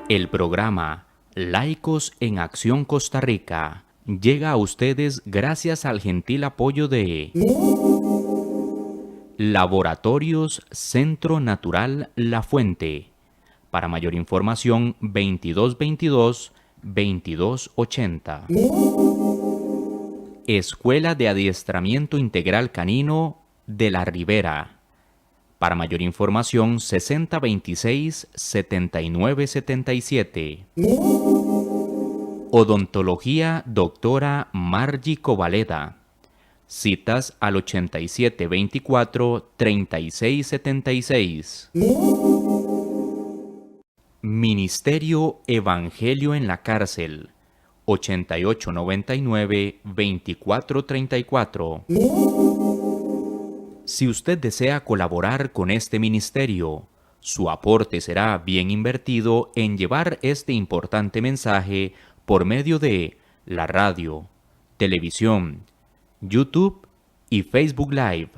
El programa Laicos en Acción Costa Rica llega a ustedes gracias al gentil apoyo de Laboratorios Centro Natural La Fuente. Para mayor información, 2222-2280. Escuela de Adiestramiento Integral Canino de la Ribera. Para mayor información, 6026-7977. Odontología Doctora Margie Covaleda. Citas al 8724-3676. Ministerio Evangelio en la Cárcel. 8899-2434. Si usted desea colaborar con este ministerio, su aporte será bien invertido en llevar este importante mensaje por medio de la radio, televisión, YouTube y Facebook Live.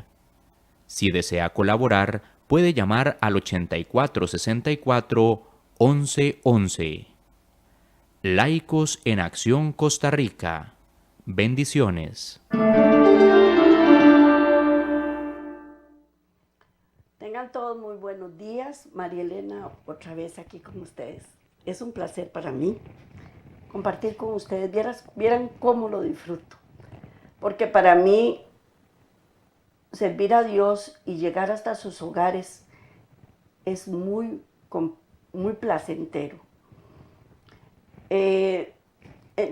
Si desea colaborar, puede llamar al 8464-1111. Laicos en Acción Costa Rica. Bendiciones. Tengan todos muy buenos días. María Elena, otra vez aquí con ustedes. Es un placer para mí compartir con ustedes. Vieran cómo lo disfruto. Porque para mí, servir a Dios y llegar hasta sus hogares es muy placentero.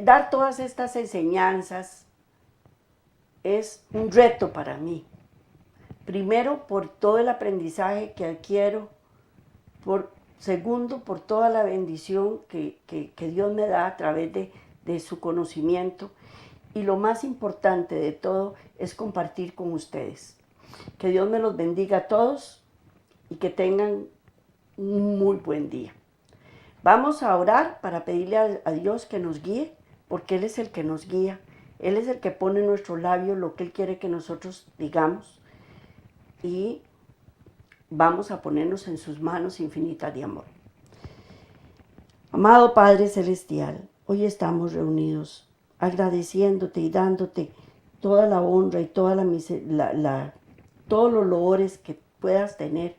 Dar todas estas enseñanzas es un reto para mí. Primero, por todo el aprendizaje que adquiero. Segundo, por toda la bendición que Dios me da a través de su conocimiento. Y lo más importante de todo es compartir con ustedes. Que Dios me los bendiga a todos y que tengan un muy buen día. Vamos a orar para pedirle a Dios que nos guíe, porque Él es el que nos guía. Él es el que pone en nuestros labios lo que Él quiere que nosotros digamos. Y vamos a ponernos en sus manos infinitas de amor. Amado Padre Celestial, hoy estamos reunidos agradeciéndote y dándote toda la honra y todos los loores que puedas tener,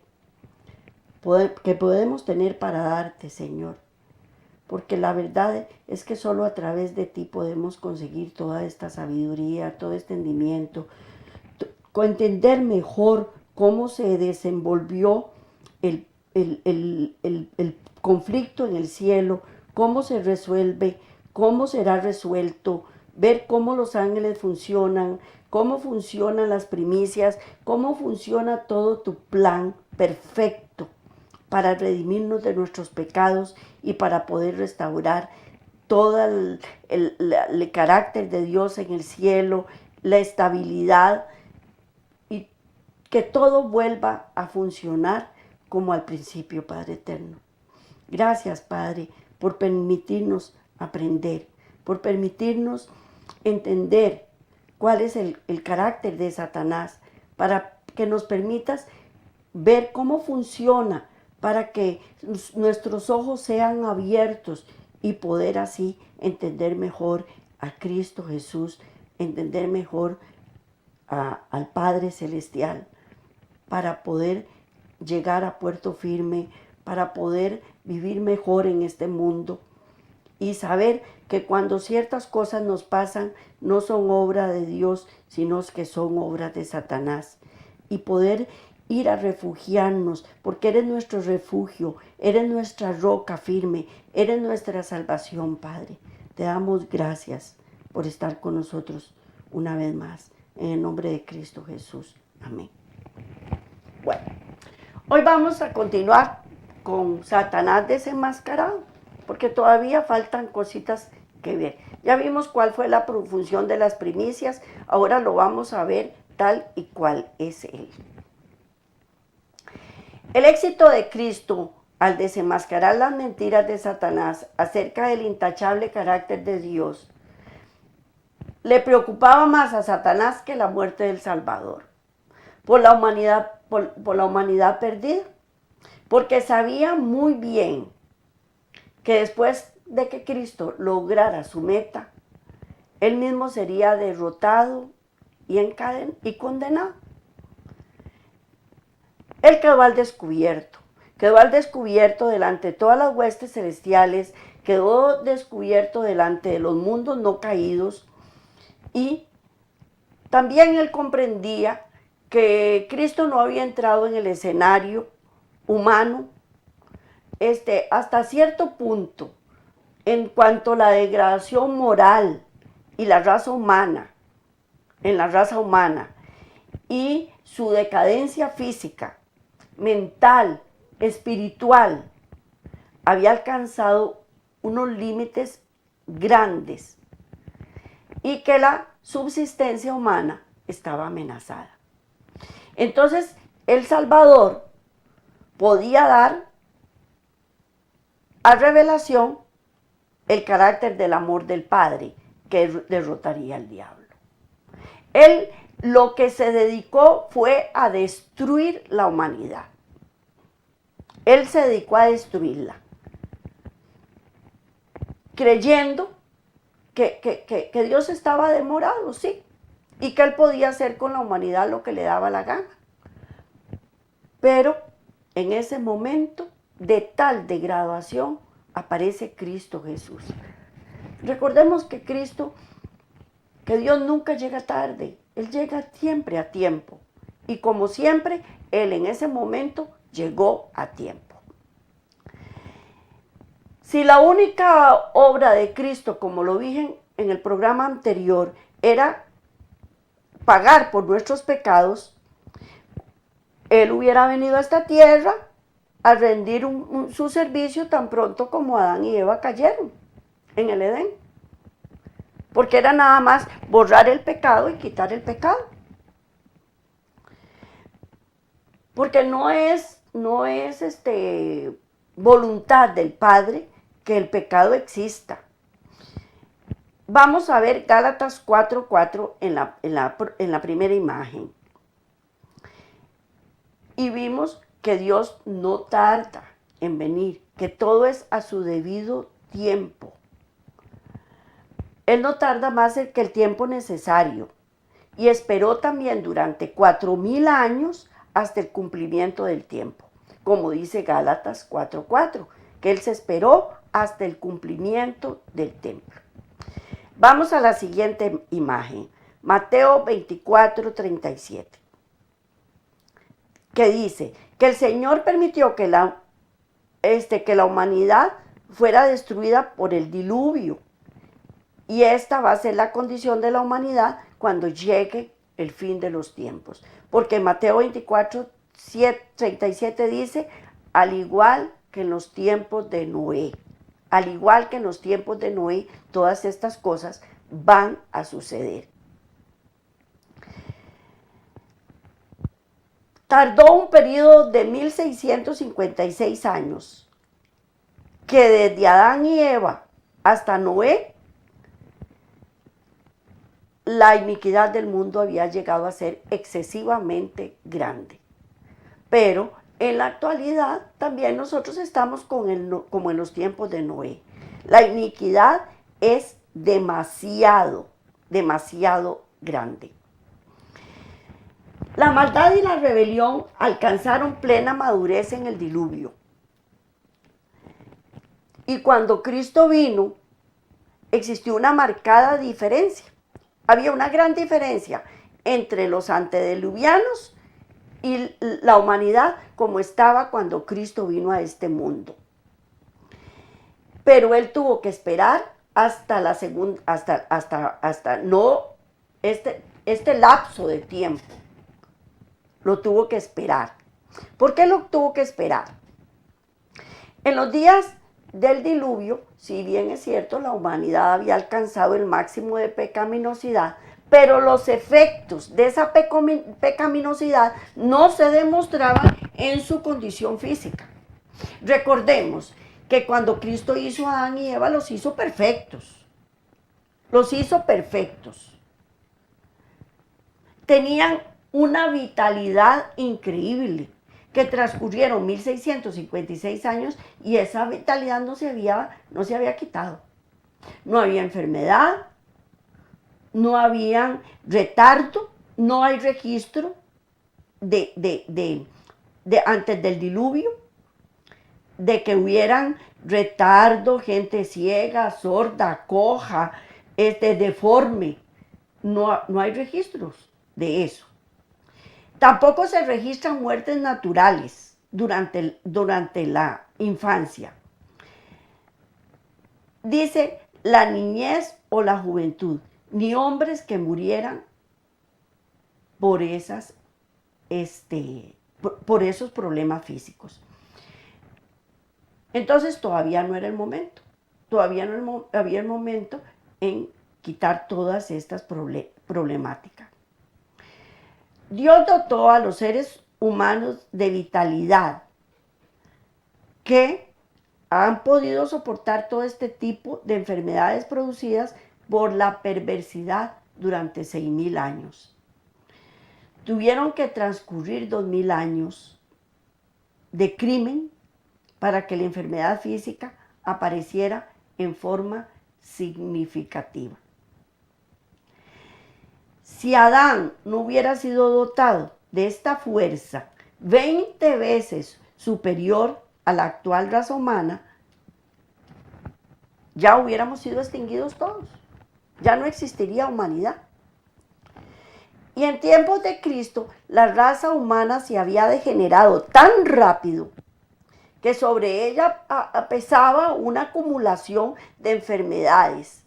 que podemos tener para darte, Señor. Porque la verdad es que solo a través de ti podemos conseguir toda esta sabiduría, todo este entendimiento, entender mejor cómo se desenvolvió el conflicto en el cielo, cómo se resuelve, cómo será resuelto, ver cómo los ángeles funcionan, cómo funcionan las primicias, cómo funciona todo tu plan perfecto para redimirnos de nuestros pecados y para poder restaurar todo el carácter de Dios en el cielo, la estabilidad, y que todo vuelva a funcionar como al principio, Padre eterno. Gracias, Padre, por permitirnos aprender, por permitirnos entender cuál es el carácter de Satanás, para que nos permitas ver cómo funciona, para que nuestros ojos sean abiertos y poder así entender mejor a Cristo Jesús, entender mejor al Padre Celestial, para poder llegar a puerto firme, para poder vivir mejor en este mundo y saber que cuando ciertas cosas nos pasan no son obra de Dios, sino que son obras de Satanás, y poder ir a refugiarnos, porque eres nuestro refugio, eres nuestra roca firme, eres nuestra salvación, Padre. Te damos gracias por estar con nosotros una vez más, en el nombre de Cristo Jesús. Amén. Bueno, hoy vamos a continuar con Satanás desenmascarado, porque todavía faltan cositas que ver. Ya vimos cuál fue la función de las primicias, ahora lo vamos a ver tal y cual es él. El éxito de Cristo al desenmascarar las mentiras de Satanás acerca del intachable carácter de Dios le preocupaba más a Satanás que la muerte del Salvador por la humanidad perdida. porque sabía muy bien que después de que Cristo lograra su meta, él mismo sería derrotado y condenado. Él quedó al descubierto delante de todas las huestes celestiales, quedó descubierto delante de los mundos no caídos, y también él comprendía que Cristo no había entrado en el escenario humano hasta cierto punto en cuanto a la degradación moral y la raza humana, en la raza humana, y su decadencia física, mental, espiritual, había alcanzado unos límites grandes y que la subsistencia humana estaba amenazada. Entonces, el Salvador podía dar a revelación el carácter del amor del Padre que derrotaría al diablo. Él lo que se dedicó fue a destruir la humanidad. Él se dedicó a destruirla, creyendo que Dios estaba demorado, sí, y que Él podía hacer con la humanidad lo que le daba la gana. Pero en ese momento de tal degradación aparece Cristo Jesús. Recordemos que Dios nunca llega tarde, Él llega siempre a tiempo. Y como siempre, Él en ese momento llegó a tiempo. Si la única obra de Cristo, como lo dije en el programa anterior, era pagar por nuestros pecados, Él hubiera venido a esta tierra a rendir su servicio tan pronto como Adán y Eva cayeron en el Edén. Porque era nada más borrar el pecado y quitar el pecado. Porque no es voluntad del Padre que el pecado exista. Vamos a ver Gálatas 4:4 en la primera imagen. Y vimos que Dios no tarda en venir, que todo es a su debido tiempo. Él no tarda más que el tiempo necesario, y esperó también durante 4000 años hasta el cumplimiento del tiempo, como dice Gálatas 4:4, que Él se esperó hasta el cumplimiento del templo. Vamos a la siguiente imagen, Mateo 24:37, que dice que el Señor permitió que la humanidad fuera destruida por el diluvio, y esta va a ser la condición de la humanidad cuando llegue el fin de los tiempos. Porque Mateo 24:37 dice, al igual que en los tiempos de Noé, todas estas cosas van a suceder. Tardó un periodo de 1656 años, que desde Adán y Eva hasta Noé, la iniquidad del mundo había llegado a ser excesivamente grande. Pero en la actualidad también nosotros estamos como en los tiempos de Noé. La iniquidad es demasiado grande. La maldad y la rebelión alcanzaron plena madurez en el diluvio. Y cuando Cristo vino, existió una marcada diferencia. Había una gran diferencia entre los antediluvianos y la humanidad como estaba cuando Cristo vino a este mundo. Pero Él tuvo que esperar hasta la segunda, este lapso de tiempo. Lo tuvo que esperar. ¿Por qué lo tuvo que esperar? En los días del diluvio, si bien es cierto, la humanidad había alcanzado el máximo de pecaminosidad, pero los efectos de esa pecaminosidad no se demostraban en su condición física. Recordemos que cuando Cristo hizo a Adán y Eva, los hizo perfectos. Tenían una vitalidad increíble, que transcurrieron 1656 años y esa vitalidad no se había quitado. No había enfermedad, no había retardo, no hay registro de antes del diluvio, de que hubieran retardo, gente ciega, sorda, coja, deforme. No hay registros de eso. Tampoco se registran muertes naturales durante la infancia. Dice la niñez o la juventud, ni hombres que murieran por esos problemas físicos. Entonces todavía no era el momento, todavía no había el momento en quitar todas estas problemáticas. Dios dotó a los seres humanos de vitalidad que han podido soportar todo este tipo de enfermedades producidas por la perversidad durante 6.000 años. Tuvieron que transcurrir 2.000 años de crimen para que la enfermedad física apareciera en forma significativa. Si Adán no hubiera sido dotado de esta fuerza 20 veces superior a la actual raza humana, ya hubiéramos sido extinguidos todos. Ya no existiría humanidad. Y en tiempos de Cristo, la raza humana se había degenerado tan rápido que sobre ella pesaba una acumulación de enfermedades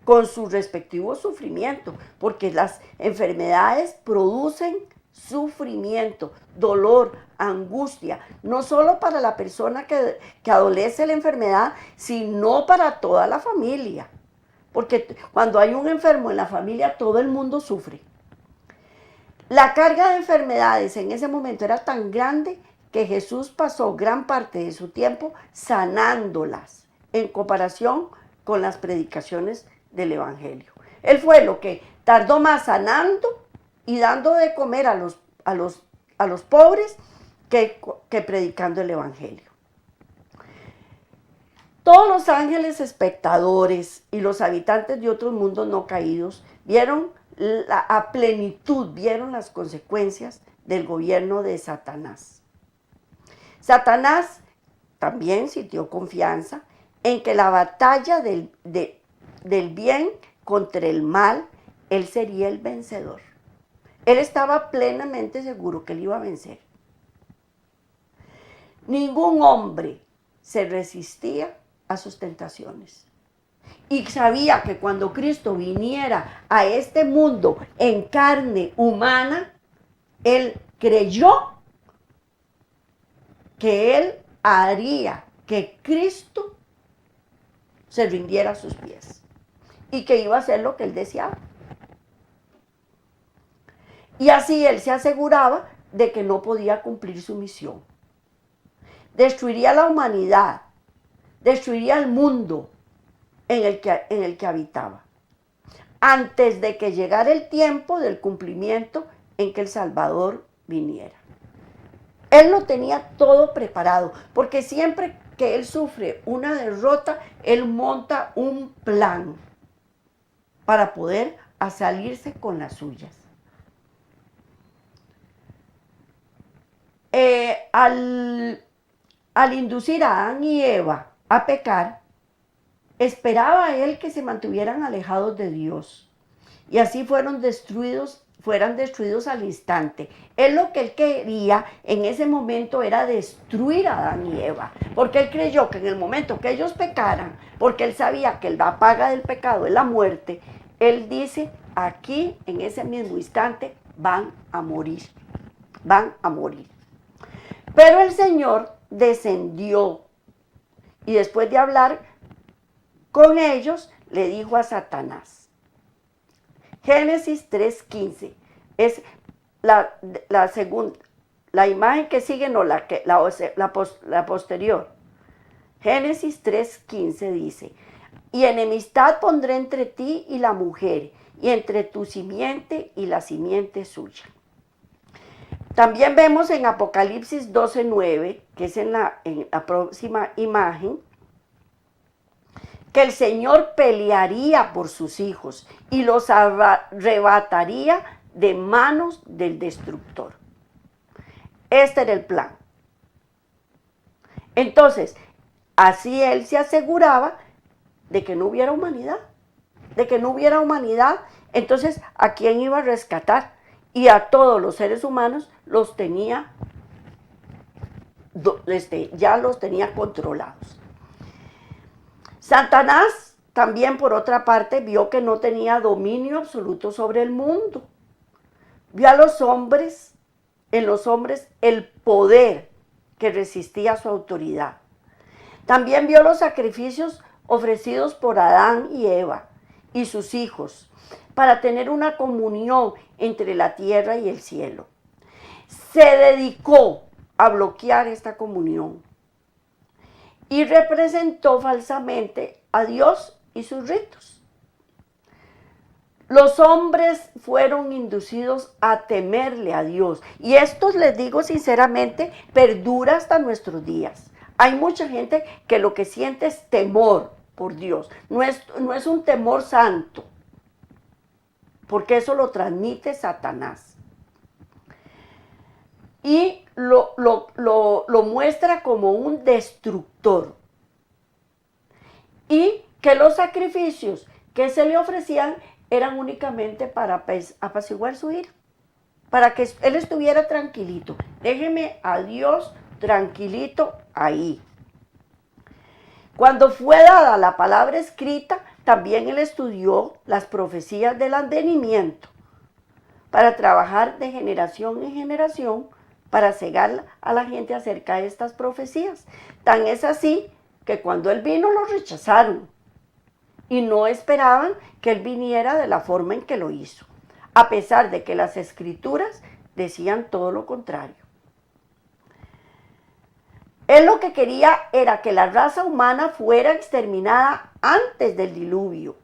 con su respectivo sufrimiento, porque las enfermedades producen sufrimiento, dolor, angustia, no solo para la persona que adolece la enfermedad, sino para toda la familia. Porque cuando hay un enfermo en la familia, todo el mundo sufre. La carga de enfermedades en ese momento era tan grande que Jesús pasó gran parte de su tiempo sanándolas en comparación con las predicaciones del Evangelio. Él fue lo que tardó más sanando y dando de comer a los pobres que predicando el Evangelio. Todos los ángeles espectadores y los habitantes de otros mundos no caídos vieron a plenitud, vieron las consecuencias del gobierno de Satanás. Satanás también sintió confianza en que la batalla del bien contra el mal, él sería el vencedor. Él estaba plenamente seguro que él iba a vencer. Ningún hombre se resistía a sus tentaciones. Y sabía que cuando Cristo viniera a este mundo en carne humana, él creyó que él haría que Cristo se rindiera a sus pies y que iba a hacer lo que él deseaba. Y así él se aseguraba de que no podía cumplir su misión. Destruiría la humanidad, destruiría el mundo en el que habitaba, antes de que llegara el tiempo del cumplimiento en que el Salvador viniera. Él lo tenía todo preparado, porque siempre que él sufre una derrota, él monta un plan para poder salirse con las suyas. Al inducir a Adán y Eva a pecar, esperaba él que se mantuvieran alejados de Dios y así fueran destruidos al instante. Lo que él quería en ese momento era destruir a Adán y Eva, porque él creyó que en el momento que ellos pecaran, porque él sabía que la paga del pecado es la muerte, él dice, aquí en ese mismo instante van a morir. Pero el Señor descendió y después de hablar con ellos, le dijo a Satanás. Génesis 3:15 es la segunda, la imagen que sigue, no la posterior. Génesis 3:15 dice, y enemistad pondré entre ti y la mujer, y entre tu simiente y la simiente suya. También vemos en Apocalipsis 12:9, que es en la próxima imagen, que el Señor pelearía por sus hijos y los arrebataría de manos del destructor. Este era el plan. Entonces, así él se aseguraba de que no hubiera humanidad, entonces, ¿a quién iba a rescatar? Y a todos los seres humanos los tenía, ya los tenía controlados. Satanás también, por otra parte, vio que no tenía dominio absoluto sobre el mundo. Vio a los hombres, en los hombres, el poder que resistía a su autoridad. También vio los sacrificios ofrecidos por Adán y Eva y sus hijos para tener una comunión entre la tierra y el cielo. Se dedicó a bloquear esta comunión y representó falsamente a Dios y sus ritos. Los hombres fueron inducidos a temerle a Dios, y esto, les digo sinceramente, perdura hasta nuestros días. Hay mucha gente que lo que siente es temor por Dios, no es un temor santo, porque eso lo transmite Satanás. Y lo muestra como un destructor. Y que los sacrificios que se le ofrecían eran únicamente para apaciguar su ira, para que él estuviera tranquilito. Déjeme a Dios tranquilito ahí. Cuando fue dada la palabra escrita, también él estudió las profecías del advenimiento para trabajar de generación en generación para cegar a la gente acerca de estas profecías. Tan es así que cuando él vino lo rechazaron y no esperaban que él viniera de la forma en que lo hizo, a pesar de que las escrituras decían todo lo contrario. Él lo que quería era que la raza humana fuera exterminada antes del diluvio,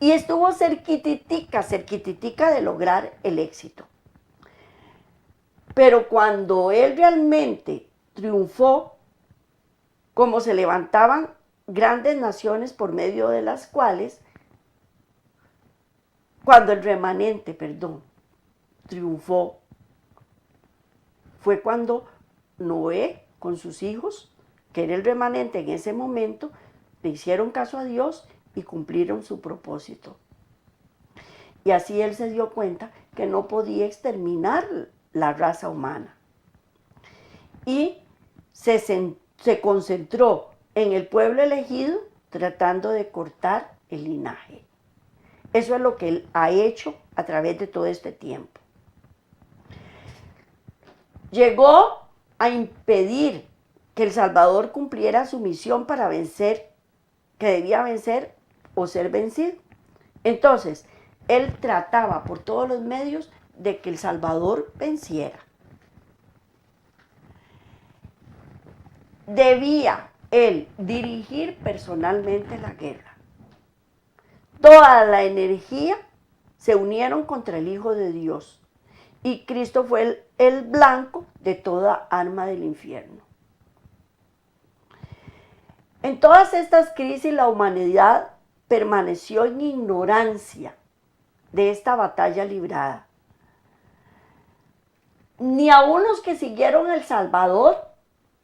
y estuvo cerquititica de lograr el éxito. Pero cuando él realmente triunfó, como se levantaban grandes naciones por medio de las cuales, cuando el remanente, triunfó, fue cuando Noé con sus hijos, que era el remanente en ese momento, le hicieron caso a Dios y cumplieron su propósito. Y así él se dio cuenta que no podía exterminar la raza humana. Y se concentró en el pueblo elegido tratando de cortar el linaje. Eso es lo que él ha hecho a través de todo este tiempo. Llegó a impedir que el Salvador cumpliera su misión para vencer, que debía vencer o ser vencido. Entonces, él trataba por todos los medios de que el Salvador venciera. Debía él dirigir personalmente la guerra. Toda la energía se unieron contra el Hijo de Dios, y Cristo fue el blanco de toda arma del infierno. En todas estas crisis la humanidad permaneció en ignorancia de esta batalla librada. Ni aun los que siguieron al Salvador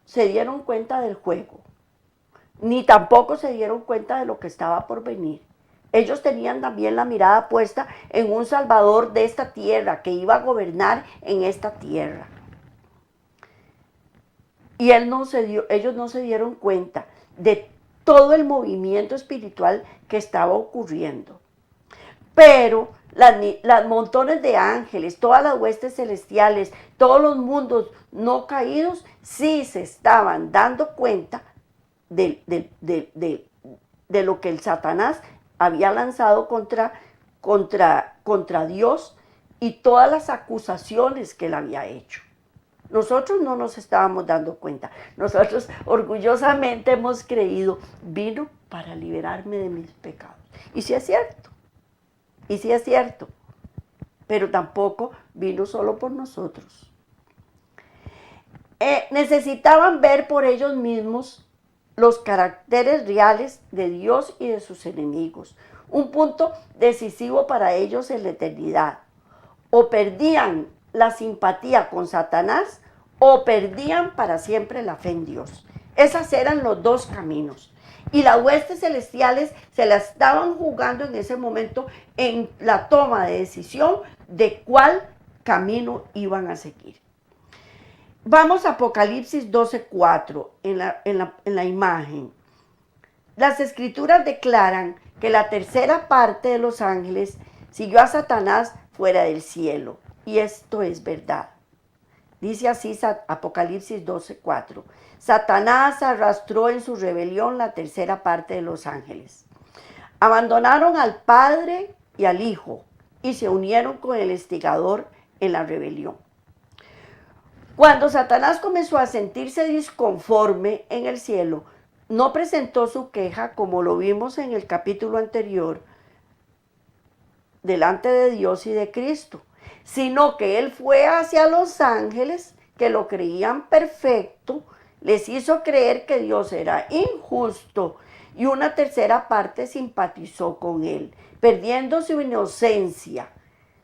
se dieron cuenta del juego, ni tampoco se dieron cuenta de lo que estaba por venir. Ellos tenían también la mirada puesta en un Salvador de esta tierra, que iba a gobernar en esta tierra. Y ellos no se dieron cuenta de todo el movimiento espiritual que estaba ocurriendo. Pero las montones de ángeles, todas las huestes celestiales, todos los mundos no caídos, sí se estaban dando cuenta de lo que el Satanás había lanzado contra Dios y todas las acusaciones que él había hecho. Nosotros no nos estábamos dando cuenta. Nosotros orgullosamente hemos creído, vino para liberarme de mis pecados. Y sí es cierto, pero tampoco vino solo por nosotros. necesitaban ver por ellos mismos los caracteres reales de Dios y de sus enemigos. Un punto decisivo para ellos en la eternidad. O perdían la simpatía con Satanás o perdían para siempre la fe en Dios. Esos eran los dos caminos. Y las huestes celestiales se la estaban jugando en ese momento en la toma de decisión de cuál camino iban a seguir. Vamos a Apocalipsis 12:4 en la imagen. Las escrituras declaran que la tercera parte de los ángeles siguió a Satanás fuera del cielo. Y esto es verdad. Dice así Apocalipsis 12:4. Satanás arrastró en su rebelión la tercera parte de los ángeles. Abandonaron al Padre y al Hijo y se unieron con el instigador en la rebelión. Cuando Satanás comenzó a sentirse disconforme en el cielo, no presentó su queja como lo vimos en el capítulo anterior delante de Dios y de Cristo, sino que él fue hacia los ángeles que lo creían perfecto, les hizo creer que Dios era injusto y una tercera parte simpatizó con él, perdiendo su inocencia,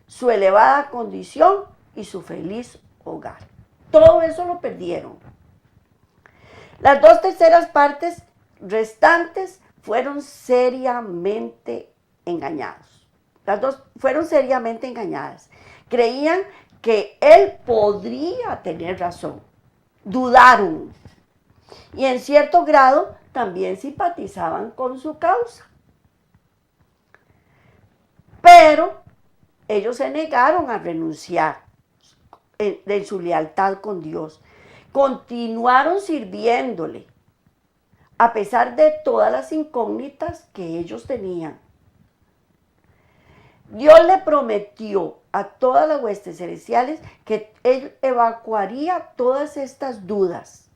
su elevada condición y su feliz hogar. Todo eso lo perdieron. Las dos terceras partes restantes fueron seriamente engañados. Las dos fueron seriamente engañadas. Creían que él podría tener razón. Dudaron. Y en cierto grado también simpatizaban con su causa. Pero ellos se negaron a renunciar de su lealtad con Dios. Continuaron sirviéndole a pesar de todas las incógnitas que ellos tenían. Dios le prometió a todas las huestes celestiales que él evacuaría todas estas dudas.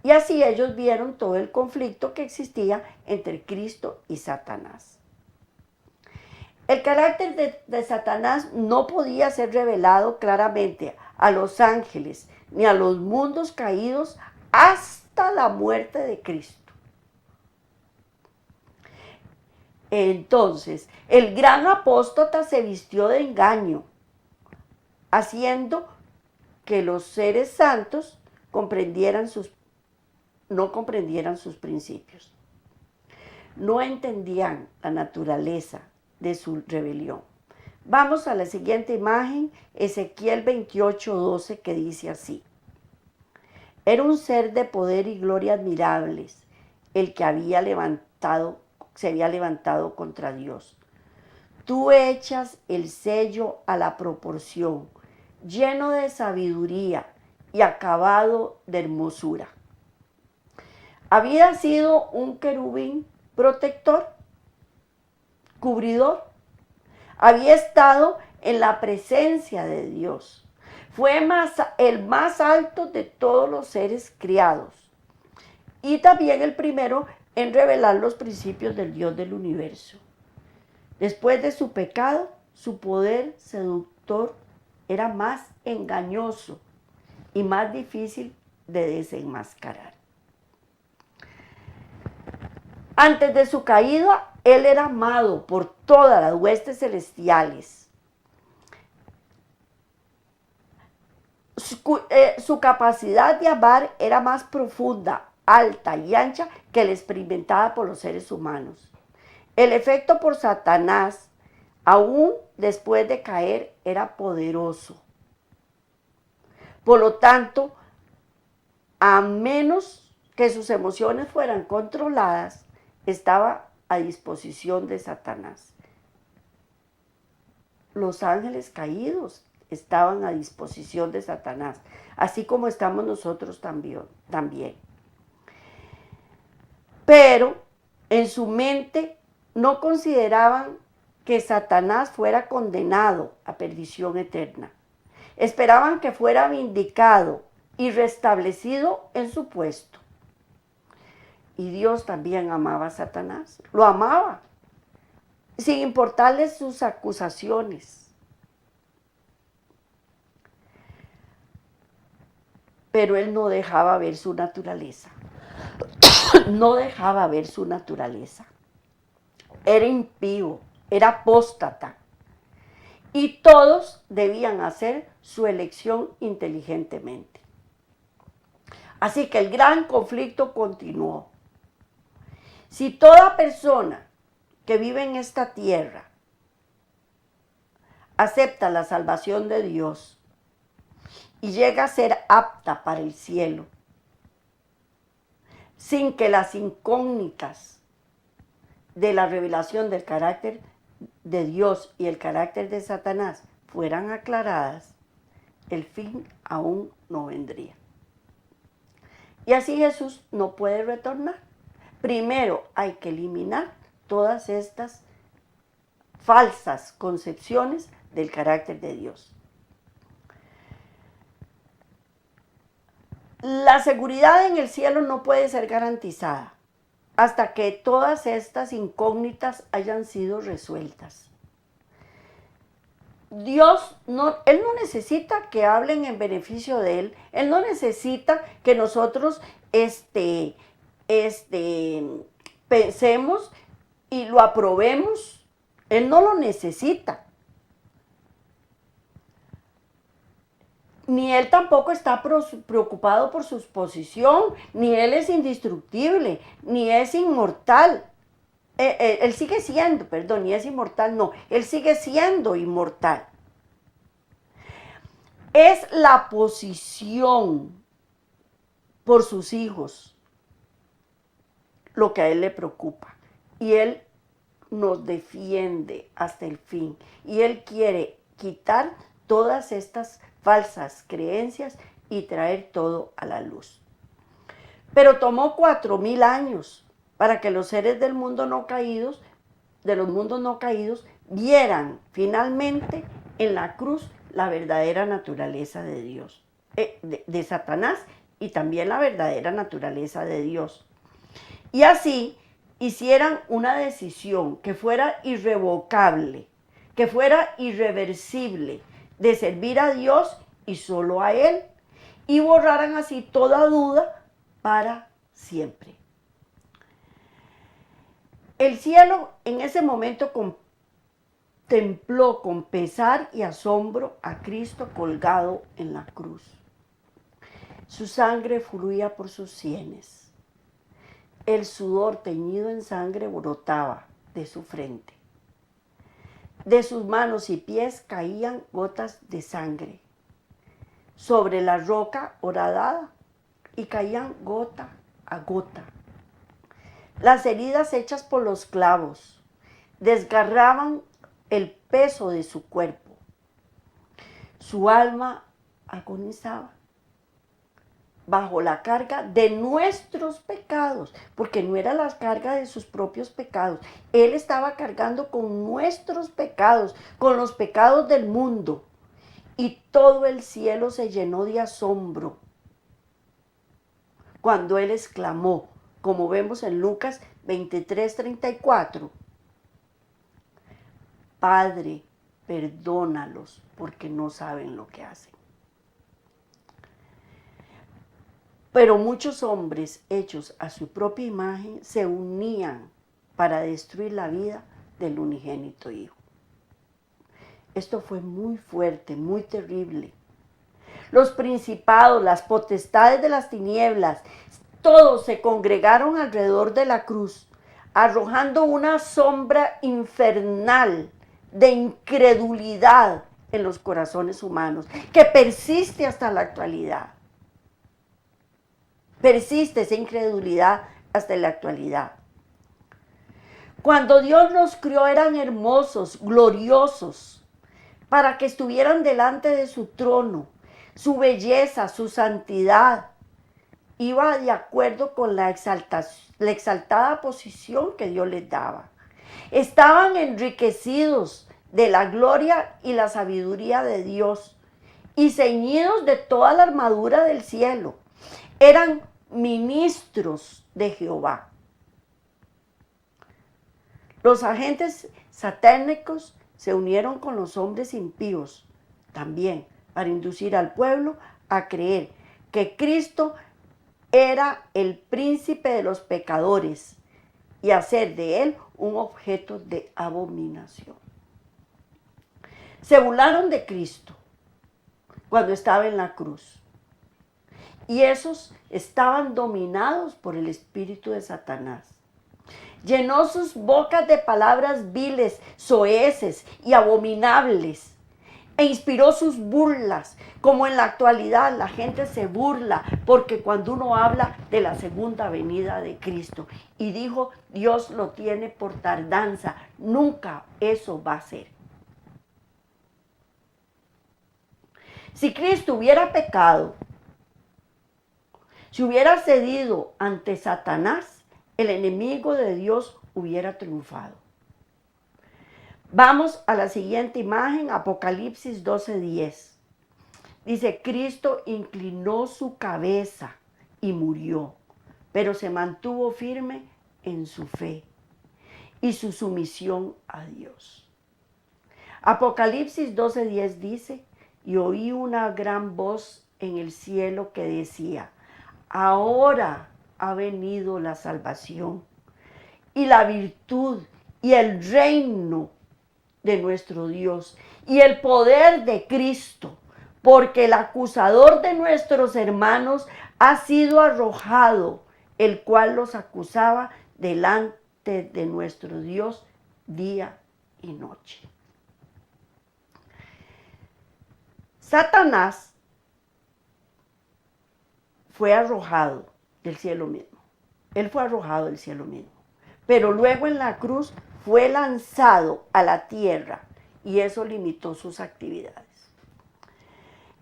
Y así ellos vieron todo el conflicto que existía entre Cristo y Satanás. El carácter de Satanás no podía ser revelado claramente a los ángeles ni a los mundos caídos hasta la muerte de Cristo. Entonces, el gran apóstata se vistió de engaño, haciendo que los seres santos no comprendieran sus principios. No entendían la naturaleza de su rebelión. Vamos a la siguiente imagen, Ezequiel 28:12, que dice así. Era un ser de poder y gloria admirables, el que se había levantado contra Dios. Tú echas el sello a la proporción, lleno de sabiduría y acabado de hermosura. Había sido un querubín protector, cubridor. Había estado en la presencia de Dios. Fue el más alto de todos los seres criados. Y también el primero en revelar los principios del Dios del universo. Después de su pecado, su poder seductor era más engañoso y más difícil de desenmascarar. Antes de su caída, él era amado por todas las huestes celestiales. Su capacidad de amar era más profunda, alta y ancha que la experimentada por los seres humanos. El efecto por Satanás, aún después de caer, era poderoso. Por lo tanto, a menos que sus emociones fueran controladas, estaba a disposición de Satanás. Los ángeles caídos estaban a disposición de Satanás, así como estamos nosotros también. Pero en su mente no consideraban que Satanás fuera condenado a perdición eterna. Esperaban que fuera vindicado y restablecido en su puesto. Y Dios también amaba a Satanás, lo amaba, sin importarle sus acusaciones. pero él no dejaba ver su naturaleza. No dejaba ver su naturaleza. Era impío, era apóstata. Y todos debían hacer su elección inteligentemente. Así que el gran conflicto continuó. Si toda persona que vive en esta tierra acepta la salvación de Dios y llega a ser apta para el cielo, sin que las incógnitas de la revelación del carácter de Dios y el carácter de Satanás fueran aclaradas, el fin aún no vendría. Y así Jesús no puede retornar. Primero hay que eliminar todas estas falsas concepciones del carácter de Dios. La seguridad en el cielo no puede ser garantizada hasta que todas estas incógnitas hayan sido resueltas. Dios él no necesita que hablen en beneficio de él. Él no necesita que nosotros pensemos y lo aprobemos. Él no lo necesita. Ni él tampoco está preocupado por su posición, ni él es indestructible, ni es inmortal. Él sigue siendo, perdón, ni es inmortal, no, él sigue siendo inmortal. Es la posición por sus hijos lo que a él le preocupa. Y él nos defiende hasta el fin. Y él quiere quitar todas estas falsas creencias y traer todo a la luz. Pero tomó 4000 años para que los seres del mundo no caídos, de los mundos no caídos, vieran finalmente en la cruz la verdadera naturaleza de Dios, de Satanás, y también la verdadera naturaleza de Dios. Y así hicieran una decisión que fuera irrevocable, que fuera irreversible, de servir a Dios y solo a Él, y borraran así toda duda para siempre. El cielo en ese momento contempló con pesar y asombro a Cristo colgado en la cruz. Su sangre fluía por sus sienes. El sudor teñido en sangre brotaba de su frente. De sus manos y pies caían gotas de sangre sobre la roca horadada y caían gota a gota. Las heridas hechas por los clavos desgarraban el peso de su cuerpo. Su alma agonizaba bajo la carga de nuestros pecados, porque no era la carga de sus propios pecados. Él estaba cargando con nuestros pecados, con los pecados del mundo. Y todo el cielo se llenó de asombro cuando Él exclamó, como vemos en Lucas 23:34, Padre, perdónalos porque no saben lo que hacen. Pero muchos hombres hechos a su propia imagen se unían para destruir la vida del unigénito Hijo. Esto fue muy fuerte, muy terrible. Los principados, las potestades de las tinieblas, todos se congregaron alrededor de la cruz, arrojando una sombra infernal de incredulidad en los corazones humanos, que persiste hasta la actualidad. Persiste esa incredulidad hasta la actualidad. Cuando Dios los crió eran hermosos, gloriosos, para que estuvieran delante de su trono. Su belleza, su santidad, iba de acuerdo con la exaltada posición que Dios les daba. Estaban enriquecidos de la gloria y la sabiduría de Dios y ceñidos de toda la armadura del cielo. Eran ministros de Jehová. Los agentes satánicos se unieron con los hombres impíos también para inducir al pueblo a creer que Cristo era el príncipe de los pecadores y hacer de él un objeto de abominación. Se burlaron de Cristo cuando estaba en la cruz. Y esos estaban dominados por el espíritu de Satanás. Llenó sus bocas de palabras viles, soeces y abominables. E inspiró sus burlas, como en la actualidad la gente se burla, porque cuando uno habla de la segunda venida de Cristo, y dijo, Dios lo tiene por tardanza, nunca eso va a ser. Si Cristo hubiera pecado, si hubiera cedido ante Satanás, el enemigo de Dios hubiera triunfado. Vamos a la siguiente imagen, Apocalipsis 12:10. Dice, Cristo inclinó su cabeza y murió, pero se mantuvo firme en su fe y su sumisión a Dios. Apocalipsis 12:10 dice, y oí una gran voz en el cielo que decía, ahora ha venido la salvación y la virtud y el reino de nuestro Dios y el poder de Cristo, porque el acusador de nuestros hermanos ha sido arrojado, el cual los acusaba delante de nuestro Dios día y noche. Satanás fue arrojado del cielo mismo. Él fue arrojado del cielo mismo. Pero luego en la cruz fue lanzado a la tierra y eso limitó sus actividades.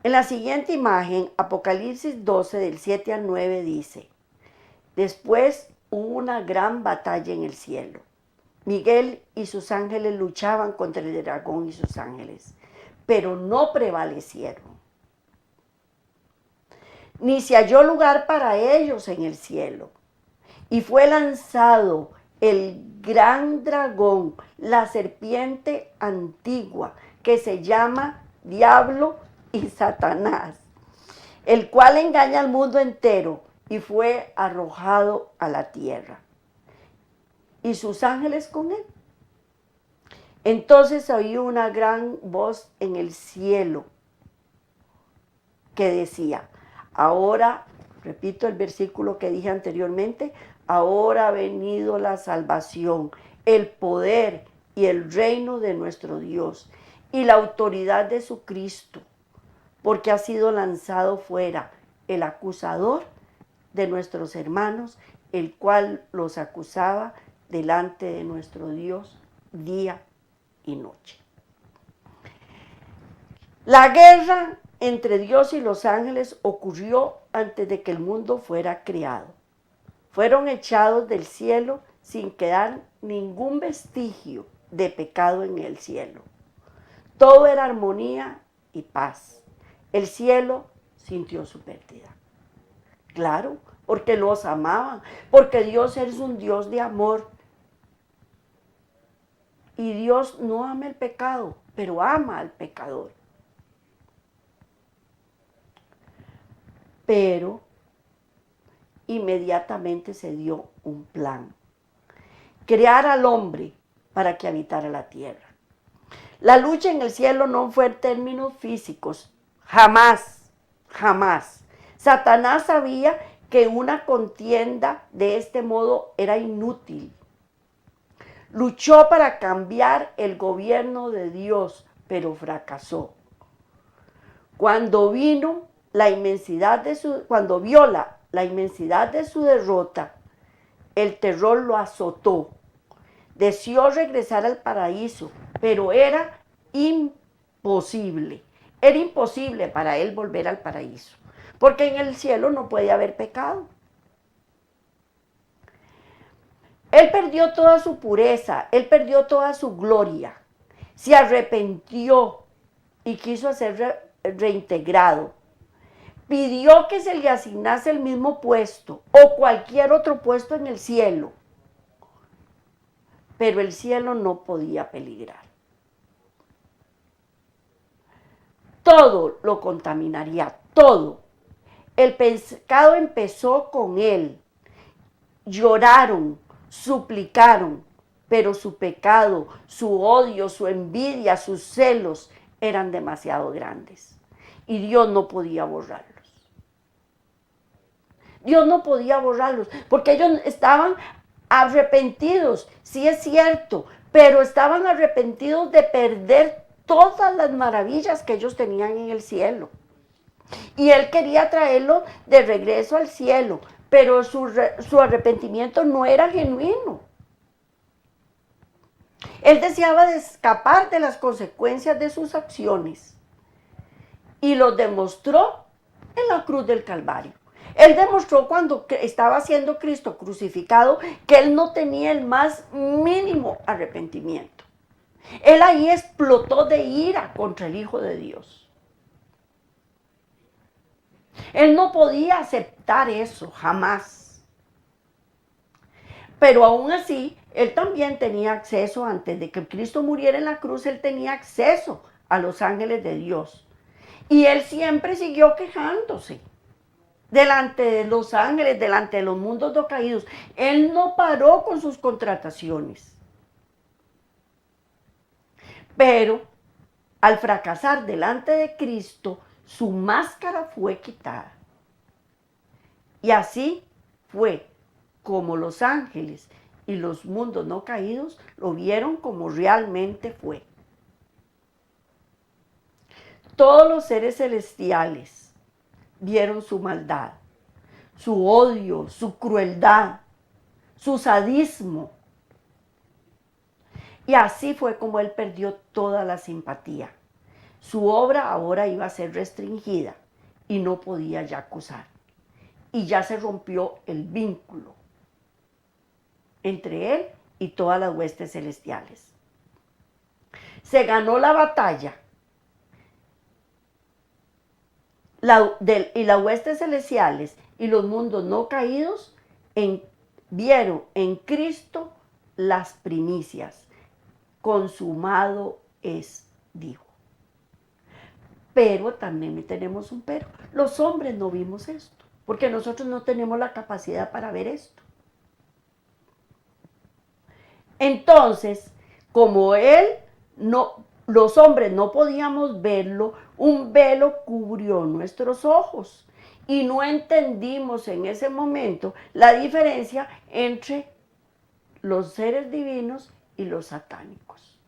En la siguiente imagen, Apocalipsis 12, del 7 al 9 dice, después hubo una gran batalla en el cielo. Miguel y sus ángeles luchaban contra el dragón y sus ángeles, pero no prevalecieron. Ni se halló lugar para ellos en el cielo. Y fue lanzado el gran dragón, la serpiente antigua, que se llama Diablo y Satanás, el cual engaña al mundo entero, y fue arrojado a la tierra. Y sus ángeles con él. Entonces oí una gran voz en el cielo que decía, ahora, repito el versículo que dije anteriormente, ahora ha venido la salvación, el poder y el reino de nuestro Dios y la autoridad de su Cristo, porque ha sido lanzado fuera el acusador de nuestros hermanos, el cual los acusaba delante de nuestro Dios día y noche. La guerra entre Dios y los ángeles ocurrió antes de que el mundo fuera creado. Fueron echados del cielo sin quedar ningún vestigio de pecado en el cielo. Todo era armonía y paz. El cielo sintió su pérdida. Claro, porque los amaban, porque Dios es un Dios de amor. Y Dios no ama el pecado, pero ama al pecador. Pero inmediatamente se dio un plan. Crear al hombre para que habitara la tierra. La lucha en el cielo no fue en términos físicos, jamás, jamás. Satanás sabía que una contienda de este modo era inútil. Luchó para cambiar el gobierno de Dios, pero fracasó. Cuando vio la inmensidad de su derrota, el terror lo azotó. Deseó regresar al paraíso, pero era imposible. Era imposible para él volver al paraíso, porque en el cielo no puede haber pecado. Él perdió toda su pureza, él perdió toda su gloria. Se arrepintió y quiso ser reintegrado. Pidió que se le asignase el mismo puesto o cualquier otro puesto en el cielo. Pero el cielo no podía peligrar. Todo lo contaminaría, todo. El pecado empezó con él. Lloraron, suplicaron, pero su pecado, su odio, su envidia, sus celos eran demasiado grandes. Y Dios no podía borrarlos. Dios no podía borrarlos, porque ellos estaban arrepentidos, sí es cierto, pero estaban arrepentidos de perder todas las maravillas que ellos tenían en el cielo. Y Él quería traerlos de regreso al cielo, pero su arrepentimiento no era genuino. Él deseaba escapar de las consecuencias de sus acciones y lo demostró en la cruz del Calvario. Él demostró cuando estaba siendo Cristo crucificado que él no tenía el más mínimo arrepentimiento. Él ahí explotó de ira contra el Hijo de Dios. Él no podía aceptar eso, jamás. Pero aún así, él también tenía acceso, antes de que Cristo muriera en la cruz, él tenía acceso a los ángeles de Dios. Y él siempre siguió quejándose delante de los ángeles, delante de los mundos no caídos. Él no paró con sus contrataciones. Pero al fracasar delante de Cristo, su máscara fue quitada. Y así fue como los ángeles y los mundos no caídos lo vieron como realmente fue. Todos los seres celestiales vieron su maldad, su odio, su crueldad, su sadismo. Y así fue como él perdió toda la simpatía. Su obra ahora iba a ser restringida y no podía ya acusar. Y ya se rompió el vínculo entre él y todas las huestes celestiales. Se ganó la batalla. Y las huestes celestiales y los mundos no caídos vieron en Cristo las primicias. Consumado es, dijo. Pero también tenemos un pero. Los hombres no vimos esto, porque nosotros no tenemos la capacidad para ver esto. Entonces, como los hombres no podíamos verlo, un velo cubrió nuestros ojos y no entendimos en ese momento la diferencia entre los seres divinos y los satánicos.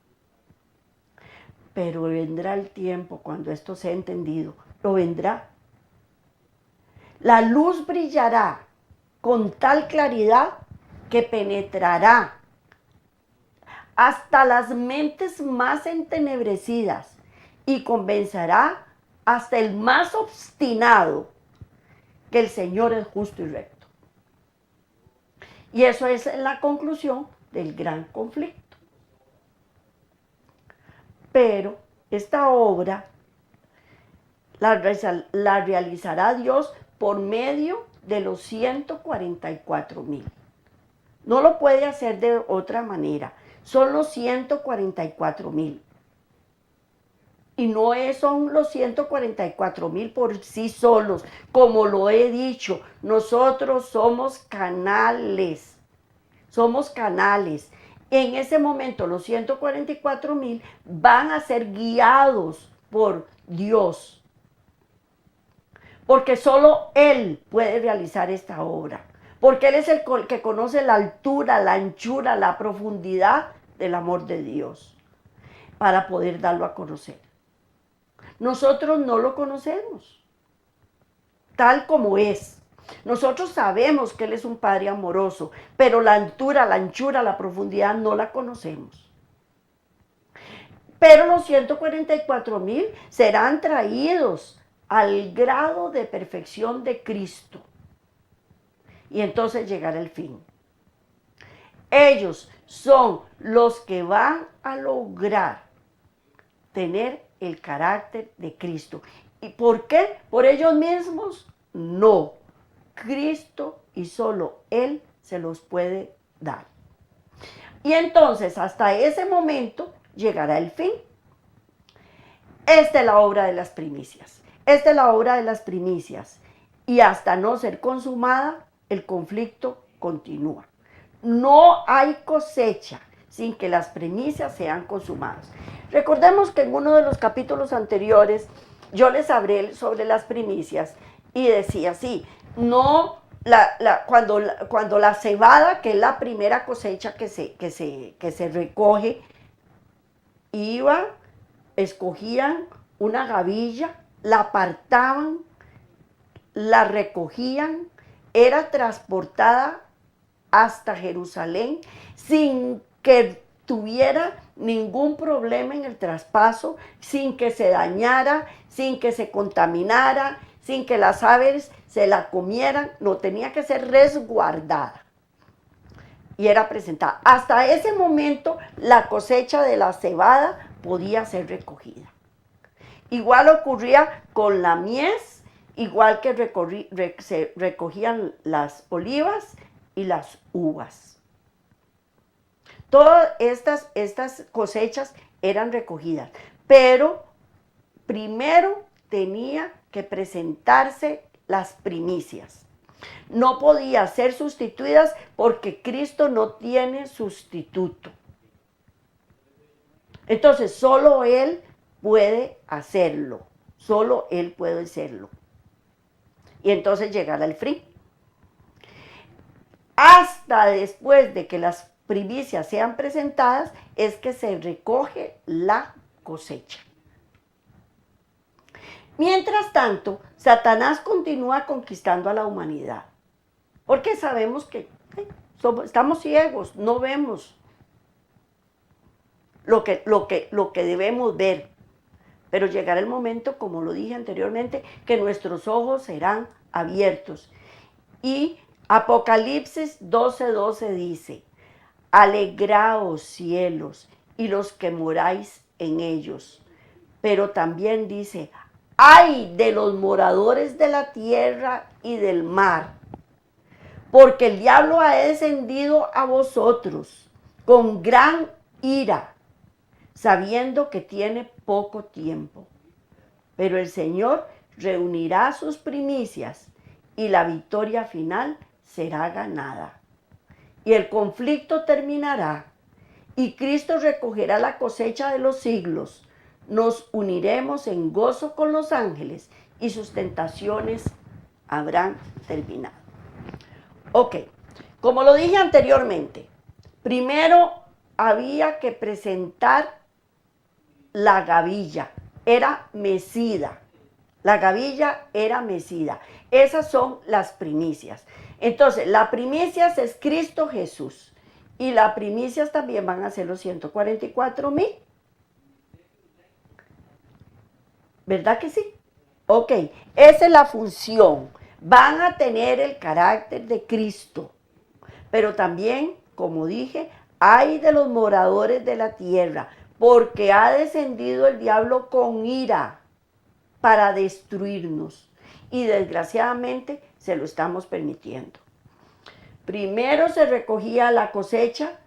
Pero vendrá el tiempo cuando esto sea entendido, lo vendrá. La luz brillará con tal claridad que penetrará hasta las mentes más entenebrecidas y convencerá hasta el más obstinado que el Señor es justo y recto. Y eso es la conclusión del gran conflicto. Pero esta obra la realizará Dios por medio de los 144,000. No lo puede hacer de otra manera. Son los 144,000. Y no son los 144,000 por sí solos. Como lo he dicho, nosotros somos canales. Somos canales. En ese momento los 144,000 van a ser guiados por Dios. Porque solo Él puede realizar esta obra. Porque Él es el que conoce la altura, la anchura, la profundidad del amor de Dios para poder darlo a conocer. Nosotros no lo conocemos tal como es. Nosotros sabemos que Él es un Padre amoroso, pero la altura, la anchura, la profundidad no la conocemos. Pero los 144,000 serán traídos al grado de perfección de Cristo. Y entonces llegará el fin. Ellos son los que van a lograr tener el carácter de Cristo. ¿Y por qué? ¿Por ellos mismos? No. Cristo y solo Él se los puede dar. Y entonces hasta ese momento llegará el fin. Esta es la obra de las primicias. Esta es la obra de las primicias. y hasta no ser consumada, el conflicto continúa. No hay cosecha sin que las primicias sean consumadas. Recordemos que en uno de los capítulos anteriores yo les hablé sobre las primicias y decía así, no, cuando la cebada, que es la primera cosecha que se recoge, escogían una gavilla, la apartaban, la recogían, era transportada hasta Jerusalén sin que tuviera ningún problema en el traspaso, sin que se dañara, sin que se contaminara, sin que las aves se la comieran, no, tenía que ser resguardada y era presentada. Hasta ese momento la cosecha de la cebada podía ser recogida. Igual ocurría con la mies, igual que se recogían las olivas y las uvas. Todas estas cosechas eran recogidas, pero primero tenía que presentarse las primicias. No podía ser sustituidas porque Cristo no tiene sustituto. Entonces, solo Él puede hacerlo. Solo Él puede hacerlo. Y entonces llegará el fin. Hasta después de que las primicias sean presentadas, es que se recoge la cosecha. Mientras tanto, Satanás continúa conquistando a la humanidad, porque sabemos que estamos ciegos, no vemos lo que debemos ver, pero llegará el momento, como lo dije anteriormente, que nuestros ojos serán abiertos. Y Apocalipsis 12:12 dice, alegraos cielos y los que moráis en ellos. Pero también dice, ¡ay de los moradores de la tierra y del mar! Porque el diablo ha descendido a vosotros con gran ira, sabiendo que tiene poco tiempo. Pero el Señor reunirá sus primicias y la victoria final será ganada. Y el conflicto terminará y Cristo recogerá la cosecha de los siglos. Nos uniremos en gozo con los ángeles y sus tentaciones habrán terminado. Ok, como lo dije anteriormente, primero había que presentar la gavilla, era mecida. La gavilla era mecida. Esas son las primicias. Entonces, la primicia es Cristo Jesús. Y las primicias también van a ser los 144,000. ¿Verdad que sí? Ok, esa es la función. Van a tener el carácter de Cristo. Pero también, como dije, hay de los moradores de la tierra, porque ha descendido el diablo con ira para destruirnos. Y desgraciadamente se lo estamos permitiendo. Primero se recogía la cosecha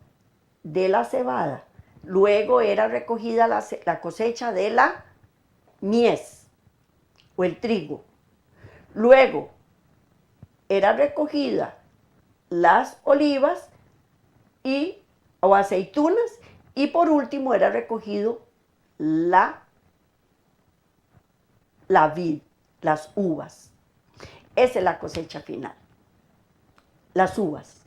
de la cebada, luego era recogida la cosecha de la mies o el trigo, luego era recogida las olivas o aceitunas y por último era recogido la vid, las uvas. Esa es la cosecha final, las uvas.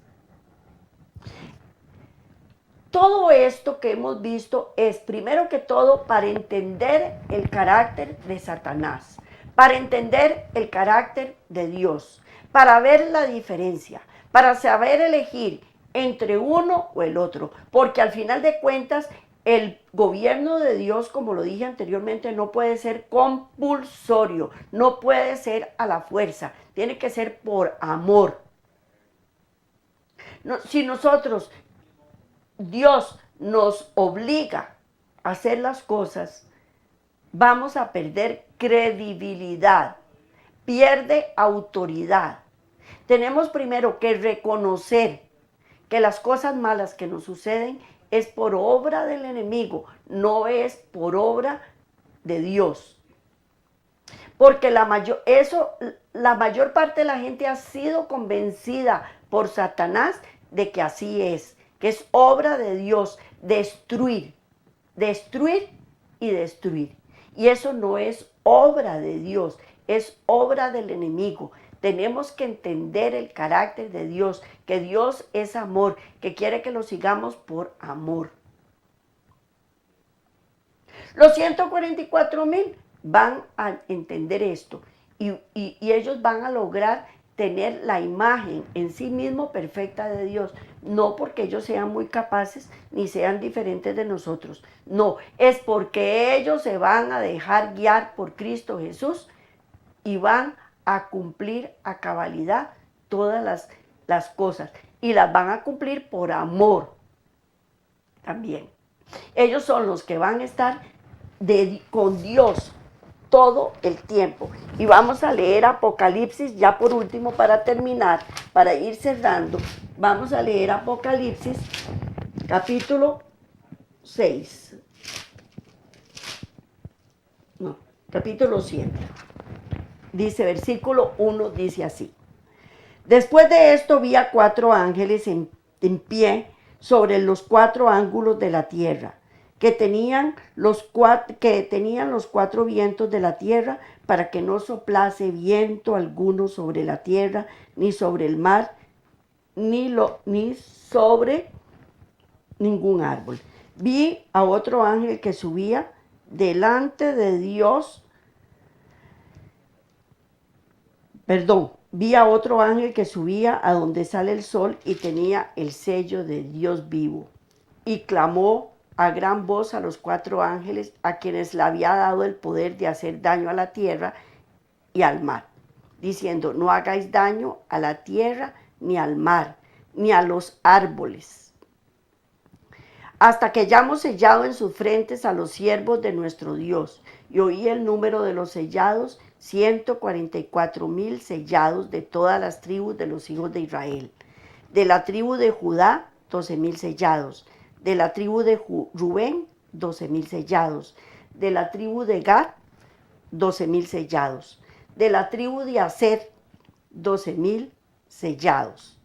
Todo esto que hemos visto es, primero que todo, para entender el carácter de Satanás, para entender el carácter de Dios, para ver la diferencia, para saber elegir entre uno o el otro, porque al final de cuentas, el gobierno de Dios, como lo dije anteriormente, no puede ser compulsorio, no puede ser a la fuerza, tiene que ser por amor. No, si Dios nos obliga a hacer las cosas, vamos a perder credibilidad, pierde autoridad. Tenemos primero que reconocer que las cosas malas que nos suceden es por obra del enemigo, no es por obra de Dios. porque la mayor parte de la gente ha sido convencida por Satanás de que así es, que es obra de Dios destruir, destruir y destruir. Y eso no es obra de Dios, es obra del enemigo. Tenemos que entender el carácter de Dios, que Dios es amor, que quiere que lo sigamos por amor. Los 144,000 van a entender esto y ellos van a lograr tener la imagen en sí mismo perfecta de Dios, no porque ellos sean muy capaces ni sean diferentes de nosotros, no, es porque ellos se van a dejar guiar por Cristo Jesús y van a cumplir a cabalidad todas las cosas y las van a cumplir por amor también. Ellos son los que van a estar con Dios todo el tiempo. Y vamos a leer Apocalipsis, ya por último para terminar, para ir cerrando, vamos a leer Apocalipsis capítulo 6. No, capítulo 7. Dice, versículo 1, dice así. Después de esto vi a 4 ángeles en pie sobre los 4 ángulos de la tierra, que tenían los 4 vientos de la tierra, para que no soplase viento alguno sobre la tierra, ni sobre el mar, ni sobre ningún árbol. Vi a otro ángel que subía delante de Dios. Vi a otro ángel que subía a donde sale el sol y tenía el sello de Dios vivo. Y clamó a gran voz a los 4 ángeles a quienes le había dado el poder de hacer daño a la tierra y al mar, diciendo, no hagáis daño a la tierra, ni al mar, ni a los árboles, hasta que hayamos sellado en sus frentes a los siervos de nuestro Dios. Y oí el número de los sellados, 144,000 sellados de todas las tribus de los hijos de Israel. De la tribu de Judá, 12,000 sellados. De la tribu de Rubén, 12,000 sellados. De la tribu de Gad, 12,000 sellados. De la tribu de Aser, 12,000 sellados.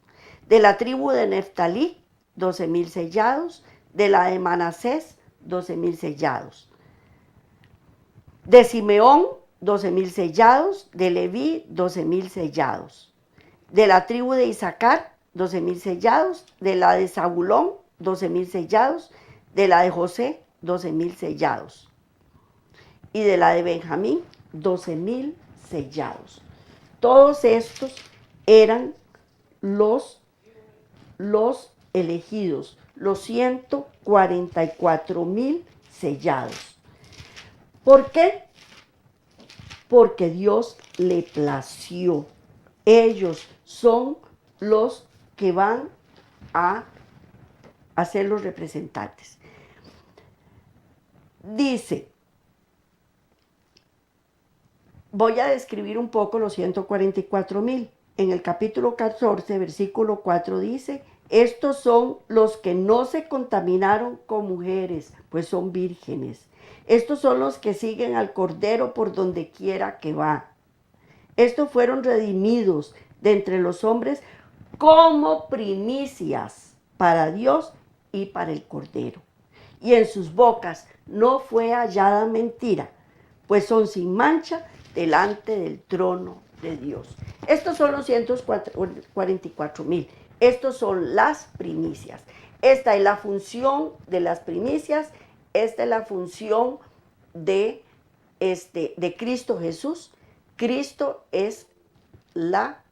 De la tribu de Neftalí, 12,000 sellados. De la de Manasés, 12,000 sellados. De Simeón, 12,000 sellados. De Leví, 12,000 sellados. De la tribu de Isaacar, 12,000 sellados. De la de Zabulón, 12,000 sellados. De la de José, 12,000 sellados. Y de la de Benjamín, 12,000 sellados. Todos estos eran los elegidos, los 144,000 sellados. ¿Por qué? Porque Dios le plació. Ellos son los que van a ser los representantes. Dice, voy a describir un poco los 144,000. En el capítulo 14, versículo 4 dice, estos son los que no se contaminaron con mujeres, pues son vírgenes. Estos son los que siguen al Cordero por donde quiera que va. Estos fueron redimidos de entre los hombres como primicias para Dios y para el Cordero. Y en sus bocas no fue hallada mentira, pues son sin mancha delante del trono de Dios. Estos son los 144,000. Estos son las primicias. Esta es la función de las primicias. Esta es la función de Cristo Jesús. Cristo es la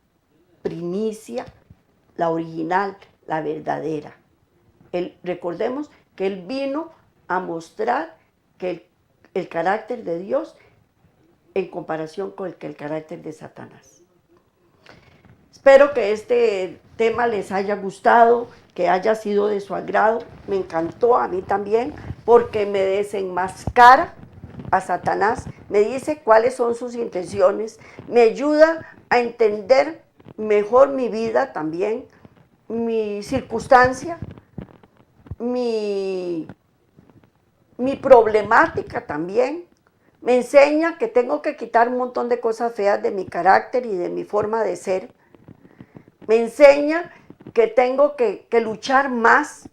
primicia, la original, la verdadera. Recordemos que Él vino a mostrar que el carácter de Dios en comparación con el carácter de Satanás. Espero que este tema les haya gustado, que haya sido de su agrado. Me encantó a mí también, porque me desenmascara a Satanás, me dice cuáles son sus intenciones, me ayuda a entender mejor mi vida también, mi circunstancia, mi problemática también, Me enseña que tengo que quitar un montón de cosas feas de mi carácter y de mi forma de ser. Me enseña que tengo que luchar más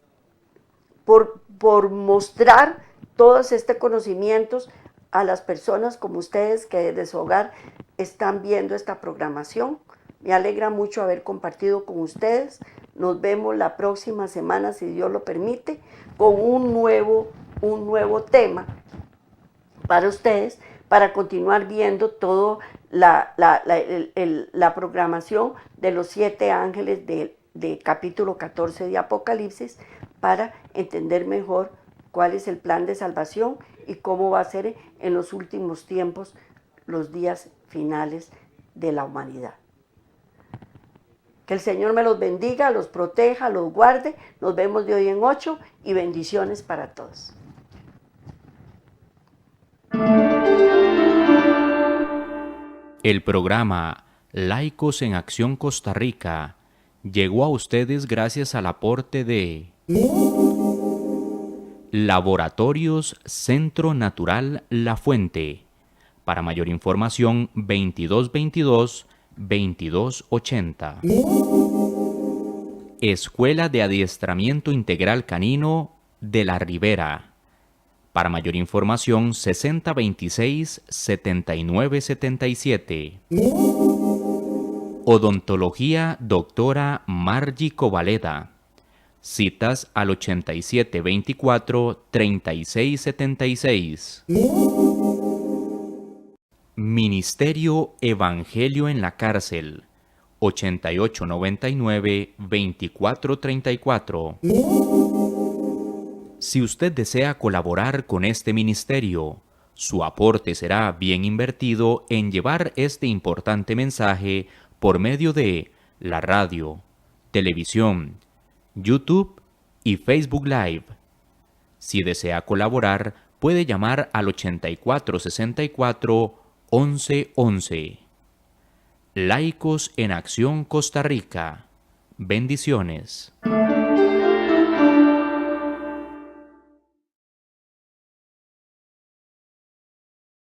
por mostrar todos estos conocimientos a las personas como ustedes que desde su hogar están viendo esta programación. Me alegra mucho haber compartido con ustedes. Nos vemos la próxima semana, si Dios lo permite, con un nuevo tema para ustedes, para continuar viendo toda la programación de los 7 ángeles de capítulo 14 de Apocalipsis, para entender mejor cuál es el plan de salvación y cómo va a ser en los últimos tiempos, los días finales de la humanidad. Que el Señor me los bendiga, los proteja, los guarde. Nos vemos de hoy en 8 y bendiciones para todos. El programa Laicos en Acción Costa Rica llegó a ustedes gracias al aporte de Laboratorios Centro Natural La Fuente. Para mayor información, 2222-2280. Escuela de Adiestramiento Integral Canino de la Ribera. Para mayor información, 6026-7977. Odontología Doctora Margie Covaleda. Citas al 8724-3676. Ministerio Evangelio en la Cárcel. 8899-2434. Si usted desea colaborar con este ministerio, su aporte será bien invertido en llevar este importante mensaje por medio de la radio, televisión, YouTube y Facebook Live. Si desea colaborar, puede llamar al 8464-1111. Laicos en Acción Costa Rica. Bendiciones.